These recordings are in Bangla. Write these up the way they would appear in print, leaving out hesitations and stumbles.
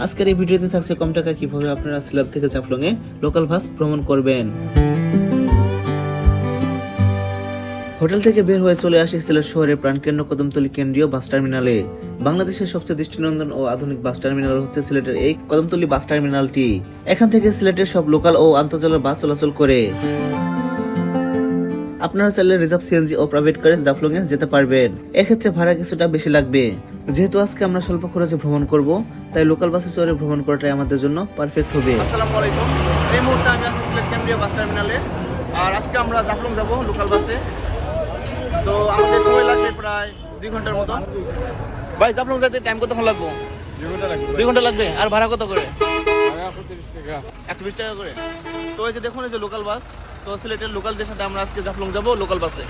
আজকের এই ভিডিওতে থাকছে কম টাকা কিভাবে আপনারা সিলেট থেকে জাফলং এ লোকাল বাস ভ্রমণ করবেন। হোটেল থেকে বের হয়ে চলে আসি সিলেট শহরের প্রাণকেন্দ্র কদমতলী কেন্দ্রীয় বাস টার্মিনালে। বাংলাদেশের সবচেয়ে দৃষ্টিনন্দন ও আধুনিক বাস টার্মিনাল হচ্ছে সিলেটের এই কদমতলী বাস টার্মিনালটি। এখান থেকে সিলেটের সব লোকাল ও আন্তর্জাতিক বাস চলাচল করে। আপনারা চাইলে রিজার্ভ সিএনজি ও প্রাইভেট কারে জাফলং এ যেতে পারবেন। এক্ষেত্রে ভাড়া কিছুটা বেশি লাগবে। যেহেতু আজকে আমরা স্বল্প খরচে ভ্রমণ করব, তাই লোকাল বাসে চড়ে ভ্রমণ করাটাই আমাদের জন্য পারফেক্ট হবে। আসসালামু আলাইকুম। এই মুহূর্তে আমি আছি সিলেট কেন্দ্রীয় বাস টার্মিনালে। আর আজকে আমরা জাফলং যাব লোকাল বাসে। তো আমাদের সময় লাগবে প্রায় 2 ঘন্টার মতো। ভাই, জাফলং যেতে টাইম কতক্ষণ লাগবে? 2 ঘন্টা লাগবে। আর ভাড়া কত করে? 120 টাকা করে। তো এই যে দেখুন, এই যে লোকাল বাস। তো সিলেটের লোকালদের সাথে আমরা আজকে জাফলং যাব লোকাল বাসে।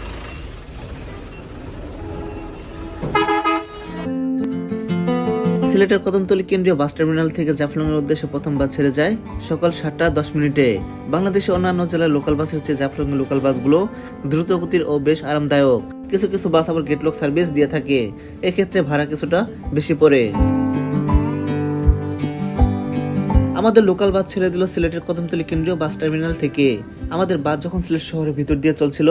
সিলেটের কদমতলী কেন্দ্রীয় বাস টার্মিনাল থেকে জাফলং এর উদ্দেশ্যে প্রথম বাস ছেড়ে যায় সকাল 7টা 10 মিনিটে। বাংলাদেশের অন্যান্য জেলার লোকাল বাসের চেয়ে জাফলং এর লোকাল বাসগুলো দ্রুত গতির ও বেশ আরামদায়ক। কিছু কিছু বাস আবার গেটলক সার্ভিস দিয়ে থাকে, এক্ষেত্রে ভাড়া কিছুটা বেশি পড়ে। আমাদের লোকাল বাস ছেড়ে দিল সিলেটের কদমতলী কেন্দ্রীয় বাস টার্মিনাল থেকে। আমাদের বাস যখন সিলেট শহরের ভিতর দিয়ে চলছিল,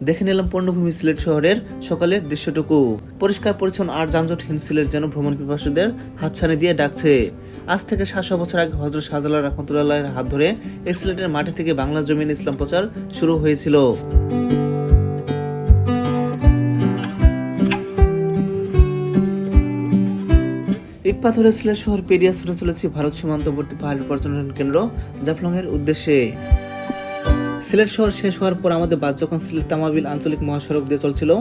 দেখে নিলাম পূর্ণভূমি সিলেট শহরের সকালের দৃশ্যটুকু। পরিষ্কার পরিচ্ছন্ন আর যানজটহীন সিলেট যেন ভ্রমণ পিপাসুদের হাতছানি দিয়ে ডাকছে। আজ থেকে 700 বছর আগে হযরত শাহজালাল রাহমাতুল্লাহর হাত ধরে এই সিলেটের মাটি থেকে বাংলা জমিনে ইসলাম প্রচার শুরু হয়েছিল। ইট পাথরের সিলেট শহর পেরিয়ে ছুটে চলেছি ভারত সীমান্তবর্তী পাহাড়ি পর্যটন কেন্দ্র জাফলং এর উদ্দেশ্যে। সিলেট শহর শেষ হওয়ার পর আমাদের বাস যখন সিলেট তামাবিল আঞ্চলিক মহাসড়ক দিয়ে চলছিল,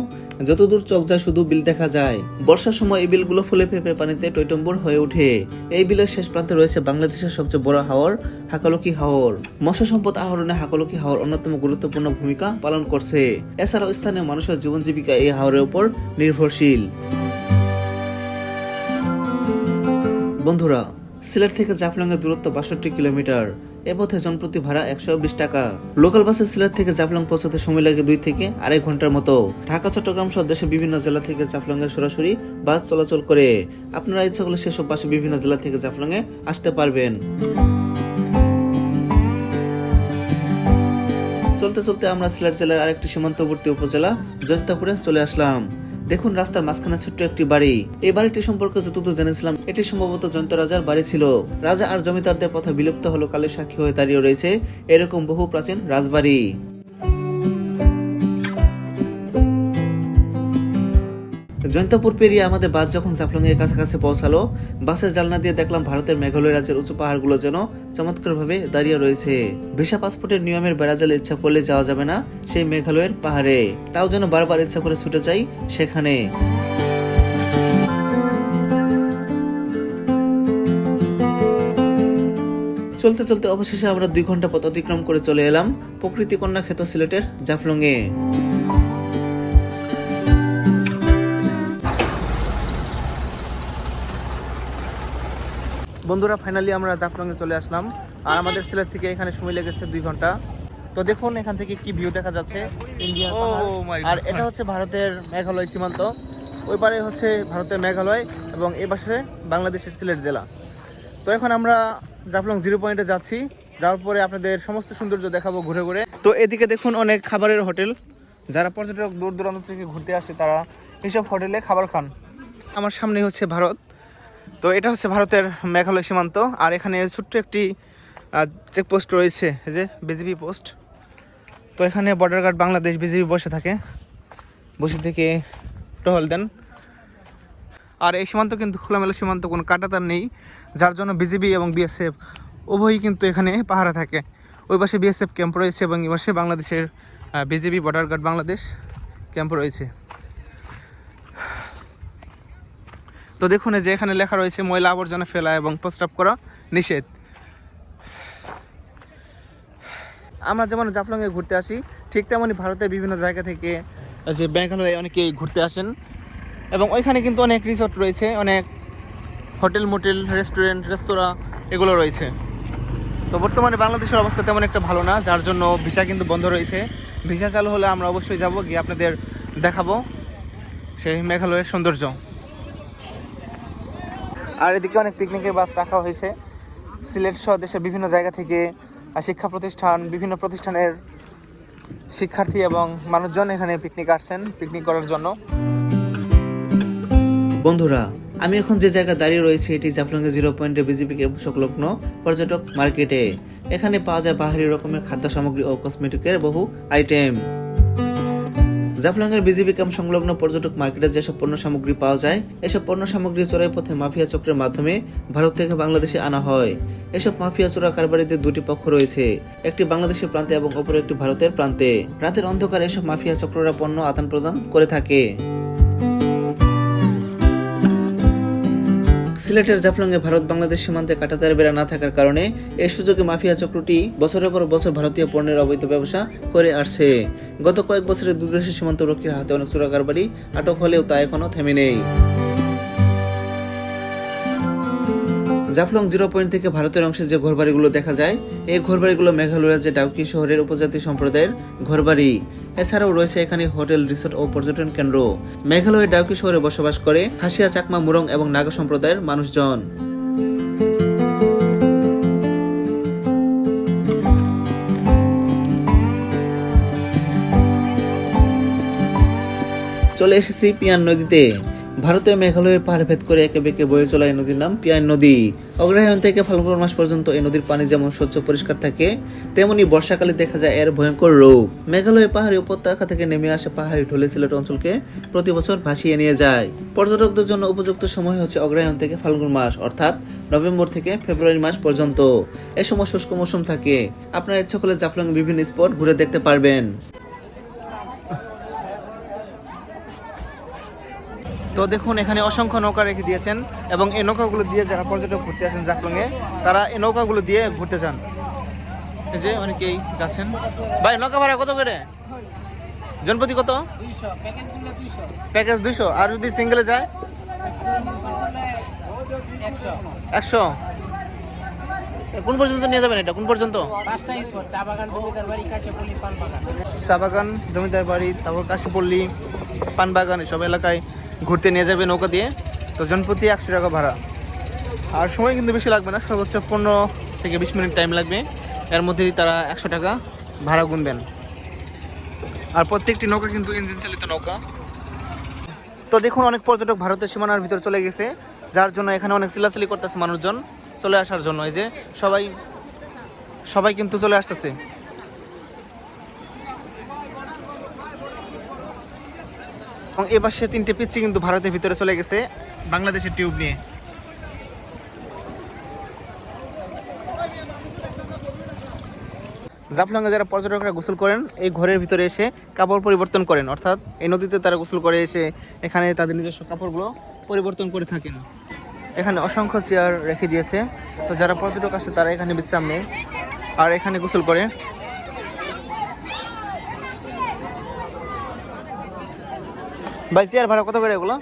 যতদূর চোখ যায় শুধু বিল দেখা যায়। বর্ষার সময় এই বিলগুলো ফুলে ফেপে পানিতে টইটম্বুর হয়ে ওঠে। এই বিলের শেষ প্রান্তে রয়েছে বাংলাদেশের সবচেয়ে বড় হাওর হাকালুকি হাওর। মৎস্য সম্পদ আহরণে হাকালুকি হাওর অন্যতম গুরুত্বপূর্ণ ভূমিকা পালন করছে। এছাড়াও স্থানীয় মানুষের জীবন জীবিকা এই হাওরের উপর নির্ভরশীল। বন্ধুরা, সিলেট থেকে জাফলং এর দূরত্ব 62 কিলোমিটার। এ পথে জনপ্রতি ভাড়া 120 টাকা। লোকাল বাসে সিলেট থেকে জাফলং পৌঁছাতে সময় লাগে 2 থেকে 2.5 ঘন্টার মতো। ঢাকা, চট্টগ্রাম সহ দেশের বিভিন্ন জেলা থেকে জাফলং এর সরাসরি বাস চলাচল করে। আপনারা ইচ্ছা করলে সেসব বাসে বিভিন্ন জেলা থেকে জাফলং এ আসতে পারবেন। চলতে চলতে আমরা সিলেট জেলার আরেকটি সীমান্তবর্তী উপজেলা জৈন্তাপুরে চলে আসলাম। দেখুন, রাস্তার মাঝখানে ছোট্ট একটি বাড়ি। এই বাড়িটি সম্পর্কে যতদূর জেনেছিলাম, এটি সম্ভবত জয়ন্ত রাজার বাড়ি ছিল। রাজা আর জমিদারদের প্রথা বিলুপ্ত হলো কালের সাক্ষী হয়ে দাঁড়িয়ে রয়েছে এরকম বহু প্রাচীন রাজবাড়ি। জয়ন্তপুর পেরিয়ে আমাদের বাস যখন জাফলং এর কাছাকাছি পৌঁছালো, বাসের জানলা দিয়ে দেখলাম ভারতের মেঘালয় রাজ্যের উঁচু পাহাড়গুলো যেন চমৎকার ভাবে দাঁড়িয়ে রয়েছে। ভিসা পাসপোর্টের নিয়মের বেড়াজালে ইচ্ছা করলে যাওয়া যাবে না সেই মেঘালয়ের পাহাড়ে, তাও যেন বারবার ইচ্ছা করে ছুটে যাই সেখানে। চলতে চলতে অবশেষে আমরা 2 ঘন্টা পথ অতিক্রম করে চলে এলাম প্রকৃতি কন্যা খ্যাত সিলেটের জাফলং এ। বন্ধুরা, ফাইনালি আমরা জাফলং এ চলে আসলাম। আর আমাদের সিলেট থেকে এখানে সময় লেগেছে 2 ঘন্টা। তো দেখুন এখান থেকে কি ভিউ দেখা যাচ্ছে, ইন্ডিয়া। আর এটা হচ্ছে ভারতের মেঘালয় সীমান্ত। ওই পারে হচ্ছে ভারতের মেঘালয় এবং এই পাশে বাংলাদেশের সিলেট জেলা। তো এখন আমরা জাফলং 0 পয়েন্টে যাচ্ছি। যাওয়ার পরে আপনাদের সমস্ত সৌন্দর্য দেখাবো ঘুরে ঘুরে। তো এদিকে দেখুন অনেক খাবারের হোটেল। যারা পর্যটক দূর দূরান্ত থেকে ঘুরতে আসে তারা এইসব হোটেলে খাবার খান। আমার সামনে হচ্ছে ভারত। তো এটা হচ্ছে ভারতের মেঘালয় সীমান্ত। আর এখানে ছোট্ট একটি চেকপোস্ট রয়েছে, এই যে বিজিবি পোস্ট। তো এখানে বর্ডার গার্ড বাংলাদেশ বিজিবি বসে থেকে টহল দেন। আর এই সীমান্ত কিন্তু খোলামেলা সীমান্ত, কোনো কাঁটাতার নেই, যার জন্য বিজিবি এবং বিএসএফ উভয়ই কিন্তু এখানে পাহারা থাকে। ওই পাশে বিএসএফ ক্যাম্প রয়েছে এবং এই পাশে বাংলাদেশের BGB border guard Bangladesh camp রয়েছে। তো দেখুন যে এখানে লেখা রয়েছে ময়লা আবর্জনা ফেলা এবং প্রস্রাব করা নিষেধ। আমরা যেমন জাফলংয়ে ঘুরতে আসি, ঠিক তেমনই ভারতের বিভিন্ন জায়গা থেকে যে মেঘালয়ে অনেকেই ঘুরতে আসেন। এবং ওইখানে কিন্তু অনেক রিসোর্ট রয়েছে, অনেক হোটেল মোটেল রেস্টুরেন্ট রেস্তোরাঁ এগুলো রয়েছে। তো বর্তমানে বাংলাদেশের অবস্থা তেমন একটা ভালো না, যার জন্য ভিসা কিন্তু বন্ধ রয়েছে। ভিসা চালু হলে আমরা অবশ্যই যাব, গিয়ে আপনাদের দেখাবো সেই মেঘালয়ের সৌন্দর্য। আর এদিকে অনেক পিকনিকের বাস রাখা হয়েছে সিলেট সহ দেশের বিভিন্ন জায়গা থেকে শিক্ষা প্রতিষ্ঠান, বিভিন্ন প্রতিষ্ঠানের শিক্ষার্থী এবং মানুষজন এখানে পিকনিক করার জন্য। বন্ধুরা, আমি এখন যে জায়গায় দাঁড়িয়ে রয়েছে এটি জাফলংয়ের 0 পয়েন্টে বিজিবি ক্যাম্প সংলগ্ন পর্যটক মার্কেটে। এখানে পাওয়া যায় বাহারি রকমের খাদ্য সামগ্রী ও কসমেটিকের বহু আইটেম। জাফলংয়ের বিজিবি ক্যাম্প সংলগ্ন পর্যটক মার্কেটে যেসব পণ্য সামগ্রী পাওয়া যায়, এসব পণ্য সামগ্রী চোরাই পথে মাফিয়া চক্রের মাধ্যমে ভারত থেকে বাংলাদেশে আনা হয়। এসব মাফিয়া চোরা কারবারিদের দুটি পক্ষ রয়েছে, একটি বাংলাদেশের প্রান্তে এবং অপর একটি ভারতের প্রান্তে। রাতের অন্ধকারে এসব মাফিয়া চক্ররা পণ্য আদান প্রদান করে থাকে। সিলেটের জাফলংয়ে ভারত বাংলাদেশ সীমান্তে কাঁটাতার বেড়া না থাকার কারণে এই সুযোগে মাফিয়া চক্রটি বছরের পর বছর ভারতীয় পণ্যের অবৈধ ব্যবসা করে আসছে। গত কয়েক বছরে দুদেশের সীমান্ত রক্ষীর হাতে অনেক চোরা কারবারি আটক হলেও তা এখনো থেমে নেই। জাফলং 0 পয়েন্ট থেকে ভারতের অংশে যে ঘরবাড়িগুলো দেখা যায়, এই ঘরবাড়িগুলো মেঘালয়ের যে ডাউকি শহরের উপজাতি সম্প্রদায়ের ঘরবাড়ি। এছাড়াও রয়েছে এখানে হোটেল, রিসোর্ট ও পর্যটন কেন্দ্র। মেঘালয়ের ডাউকি শহরে বসবাস করে খাসিয়া, চাকমা, মুরং এবং নাগা সম্প্রদায়ের মানুষজন। চলে এসেছি পিয়ান নদীতে। ভারতীয় মেঘালয়ের পাহাড় ভেদ করে একে বেঁকে বয়ে চলা এই নদীর নাম পিয়ান নদী। অগ্রহায়ণ থেকে ফাল্গুন মাস পর্যন্ত এই নদীর পানি যেমন স্বচ্ছ পরিষ্কার থাকে, তেমনি বর্ষাকালে দেখা যায় এর ভয়ঙ্কর রূপ। মেঘালয়ের পাহাড়ি উপত্যকা থেকে নেমে আসা পাহাড়ি ঢলে সিলেট অঞ্চলকে প্রতি বছর ভাসিয়ে নিয়ে যায়। পর্যটকদের জন্য উপযুক্ত সময় হচ্ছে অগ্রহায়ণ থেকে ফাল্গুন মাস, অর্থাৎ নভেম্বর থেকে ফেব্রুয়ারি মাস পর্যন্ত। এই সময় শুষ্ক মৌসুম থাকে। আপনার ইচ্ছা করলে জাফলং বিভিন্ন স্পট ঘুরে দেখতে পারবেন। তো দেখুন, এখানে অসংখ্য নৌকা রেখে দিয়েছেন এবং এই নৌকাগুলো দিয়ে যারা পর্যটক ঘুরতে আসেন জাফলংয়ে, তারা এই নৌকাগুলো দিয়ে ঘুরতে যান। এই যে অনেকেই যাচ্ছেন। ভাই, নৌকা ভাড়া কত করে? জনপ্রতি কত? 200 প্যাকেজ 200। আর যদি সিঙ্গেলে যায় 100। কোন পর্যন্ত নিয়ে যাবেন এটা? কোন পর্যন্ত? 5টা স্পট: চা বাগান, জমিদার বাড়ি, কাশিপল্লী, পান বাগান। চা বাগান, জমিদার বাড়ি, তারপর কাশিপল্লী, পান বাগান, এসব এলাকায় ঘুরতে নিয়ে যাবে নৌকা দিয়ে। তো জনপ্রতি 100 টাকা ভাড়া। আর সময় কিন্তু বেশি লাগবে না, সর্বোচ্চ 15 থেকে 20 মিনিট টাইম লাগবে। এর মধ্যেই তারা 100 টাকা ভাড়া গুনবেন। আর প্রত্যেকটি নৌকা কিন্তু ইঞ্জিন চালিত নৌকা। তো দেখুন, অনেক পর্যটক ভারতের সীমানার ভিতর চলে গেছে, যার জন্য এখানে অনেক চিল্লাচিল্লি করতেছে মানুষজন চলে আসার জন্য। এই যে সবাই কিন্তু চলে আসতেছে। এবং এবার সে 3টে পিচ্ছি কিন্তু ভারতের ভিতরে চলে গেছে বাংলাদেশের টিউব নিয়ে। জাফলংয়ে যারা পর্যটকরা গোসল করেন, এই ঘরের ভিতরে এসে কাপড় পরিবর্তন করেন, অর্থাৎ এই নদীতে তারা গোসল করে এসে এখানে তাদের নিজস্ব কাপড়গুলো পরিবর্তন করে থাকেন। এখানে অসংখ্য চেয়ার রেখে দিয়েছে, তো যারা পর্যটক আসে তারা এখানে বিশ্রাম নেয় আর এখানে গোসল করে। ভাই, চেয়ার ভাড়া কত করে এগুলো?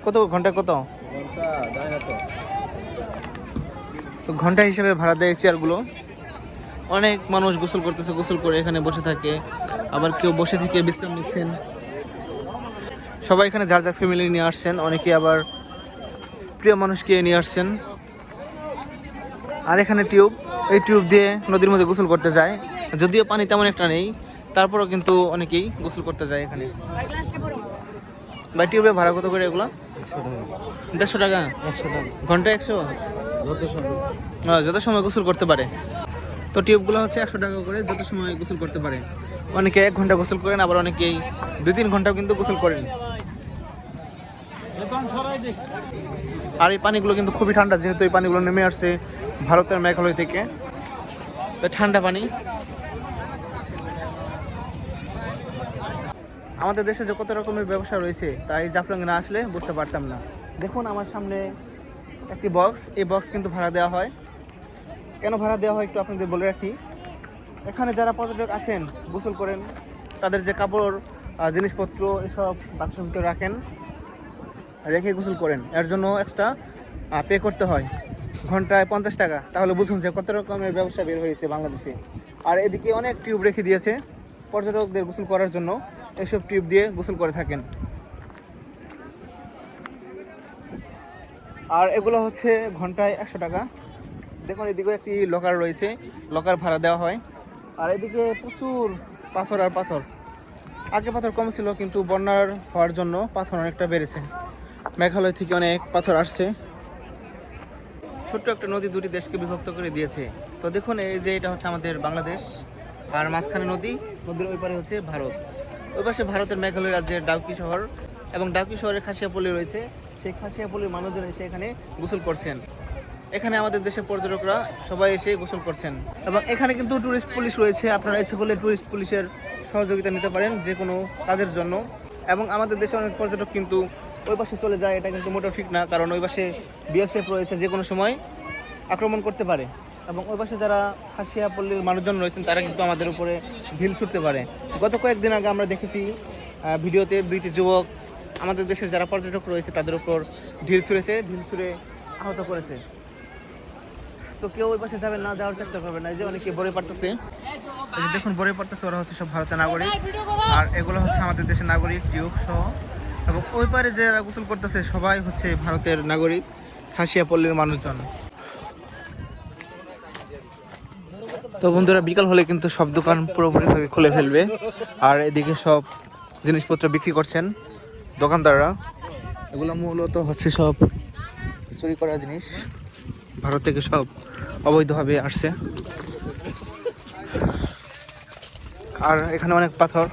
কত ঘন্টায় কত? তো ঘন্টা হিসেবে ভাড়া দেয় চেয়ারগুলো। অনেক মানুষ গোসল করতেছে, গোসল করে এখানে বসে থাকে, আবার কেউ বসে থেকে বিশ্রাম নিচ্ছেন। সবাই এখানে যার যার ফ্যামিলি নিয়ে আসছেন, অনেকে আবার প্রিয় মানুষকে নিয়ে আসছেন। আর এখানে এই টিউব দিয়ে নদীর মধ্যে গোসল করতে যায়। যদিও পানি তেমন একটা নেই, তারপরও কিন্তু অনেকেই গোসল করতে যায় এখানে। ভাই, টিউবে ভাড়া কত করে এগুলো? 150 টাকা। ঘন্টা 100? যত সময় গোসল করতে পারে। তো টিউবগুলো হচ্ছে 100 টাকা করে, যত সময় গোসল করতে পারে। অনেকে 1 ঘন্টা গোসল করেন, আবার অনেকেই 2-3 ঘন্টাও কিন্তু গোসল করেন। আর এই পানিগুলো কিন্তু খুবই ঠান্ডা, যেহেতু এই পানিগুলো নেমে আসছে ভারতের মেঘালয় থেকে, তো ঠান্ডা পানি। আমাদের দেশে যে কত রকমের ব্যবসা রয়েছে তাই জাফলংয়ে না আসলে বুঝতে পারতাম না। দেখুন আমার সামনে একটি বক্স, এই বক্স কিন্তু ভাড়া দেওয়া হয়। কেন ভাড়া দেওয়া হয় একটু আপনাদের বলে রাখি। এখানে যারা পর্যটক আসেন, গোসল করেন, তাদের যে কাপড়, জিনিসপত্র এসব বাক্সের ভিতরে রেখে গোসল করেন, এর জন্য এক্সট্রা পে করতে হয়, ঘন্টায় 50 টাকা। তাহলে বুঝুন যে কত রকমের ব্যবসা বের হয়েছে বাংলাদেশে। আর এদিকে অনেক টিউব রেখে দিয়েছে পর্যটকদের গোসল করার জন্য, এসব টিউব দিয়ে গোসল করে থাকেন। আর এগুলো হচ্ছে ঘন্টায় 100 টাকা। দেখুন এদিকে একটি লকার রয়েছে, লকার ভাড়া দেওয়া হয়। আর এদিকে প্রচুর পাথর আর পাথর। আগে পাথর কম ছিল, কিন্তু বন্যার হওয়ার জন্য পাথর অনেকটা বেড়েছে। মেঘালয় থেকে অনেক পাথর আসছে। ছোট্ট একটা নদী দুটি দেশকে বিভক্ত করে দিয়েছে। তো দেখুন এই যে এটা হচ্ছে আমাদের বাংলাদেশ, আর মাঝখানে নদী, নদীর ওই পারে হচ্ছে ভারত। ওই পাশে ভারতের মেঘালয় রাজ্যের ডাউকি শহর, এবং ডাউকি শহরে খাসিয়াপল্লী রয়েছে। সেই খাসিয়াপল্লীর মানুষজন এসে এখানে গোসল করছেন। এখানে আমাদের দেশের পর্যটকরা সবাই এসে গোসল করছেন। এবং এখানে কিন্তু টুরিস্ট পুলিশ রয়েছে, আপনারা ইচ্ছে করলে টুরিস্ট পুলিশের সহযোগিতা নিতে পারেন যে কোনো কাজের জন্য। এবং আমাদের দেশে অনেক পর্যটক কিন্তু ওই পাশে চলে যায়, এটা কিন্তু মোটেও ঠিক না, কারণ ওই পাশে বিএসএফ রয়েছে, যে কোনো সময় আক্রমণ করতে পারে। এবং ওই পাশে যারা খাসিয়াপল্লীর মানুষজন রয়েছেন তারা কিন্তু আমাদের উপরে ঢিল ছুটতে পারে। গত কয়েকদিন আগে আমরা দেখেছি ভিডিওতে দুইটি যুবক আমাদের দেশের যারা পর্যটক রয়েছে তাদের উপর ঢিল ছুঁড়েছে, ঢিল ছুঁড়ে আহত করেছে। তো কেউ ওই পাশে যাবেন না, যাওয়ার চেষ্টা করবেন না। এই যে অনেকে বড়ে পারতেছে, এই যে দেখুন বড়ে পারতেছে, ওরা হচ্ছে সব ভারতের নাগরিক, আর এগুলো হচ্ছে আমাদের দেশের নাগরিক টিউব সহ। এবং ওই পারে যারা গোসল করতেছে সবাই হচ্ছে ভারতের নাগরিক, খাসিয়াপল্লীর মানুষজন। তো বন্ধুরা বিকাল হলে কিন্তু সব দোকান পুরোপুরিভাবে খুলে ফেলবে, আর এদিকে সব জিনিসপত্র বিক্রি করছেন দোকানদাররা। এগুলো মূলত হচ্ছে সব চুরি করা জিনিস, ভারত থেকে সব অবৈধভাবে আসছে। আর এখানে অনেক পাথর।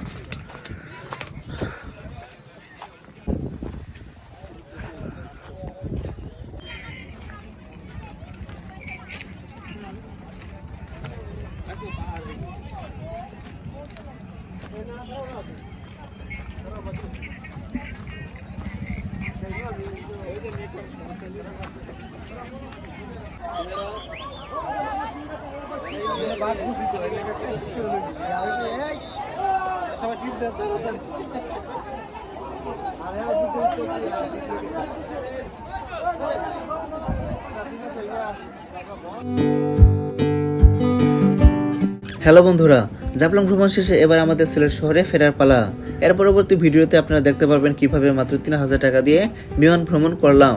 হ্যালো বন্ধুরা, জাফলং ভ্রমণ শেষে এবার আমাদের সিলেট শহরে ফেরার পালা। এর পরবর্তী ভিডিওতে আপনারা দেখতে পারবেন কিভাবে মাত্র 3000 টাকা দিয়ে বিমান ভ্রমণ করলাম।